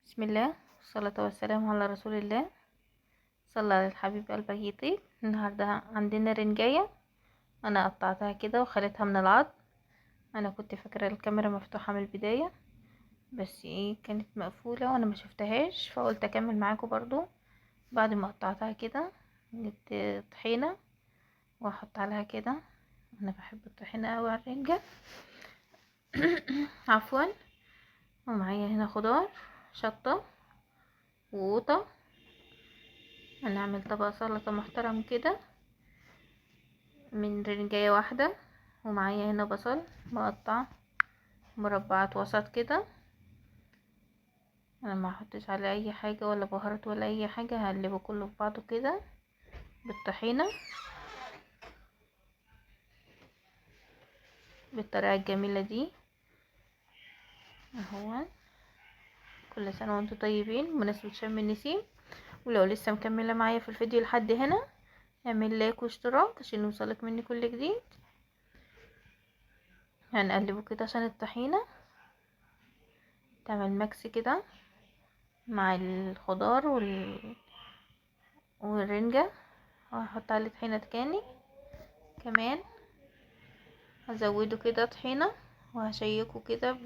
بسم الله والصلاة والسلام على رسول الله. صلى على الحبيب قلبك يطيب. النهاردة عندنا رنجاية، انا قطعتها كده وخليتها من العظم. انا كنت فاكرة الكاميرا مفتوحة من البداية، بس كانت مقفولة وانا ما شفتهاش، فقلت اكمل معاكم برضو. بعد ما قطعتها كده جبت طحينة واحط عليها كده. انا بحب الطحينة اوي على الرنجة. عفوا. ومعايا هنا خضار، شطة وقوطة. هنعمل طبق سلطة محترم كده من رنجاية واحدة. ومعايا هنا بصل مقطع مربعات وسط كده. انا ما هحطش عليه اي حاجة ولا بهارات ولا اي حاجة، هقلبه كله في بعضه كده بالطحينة بالطريقة الجميلة دي اهو. كل سنة وانتم طيبين بمناسبة شم النسيم. ولو لسه مكملة معايا في الفيديو لحد هنا، اعمل لايك واشتراك عشان يوصلك مني كل جديد. هنقلبه كده عشان الطحينة تعمل ميكس كده مع الخضار والرنجة. وهحط عليه طحينة تاني كمان، هزوده كده طحينة وهشيكه كده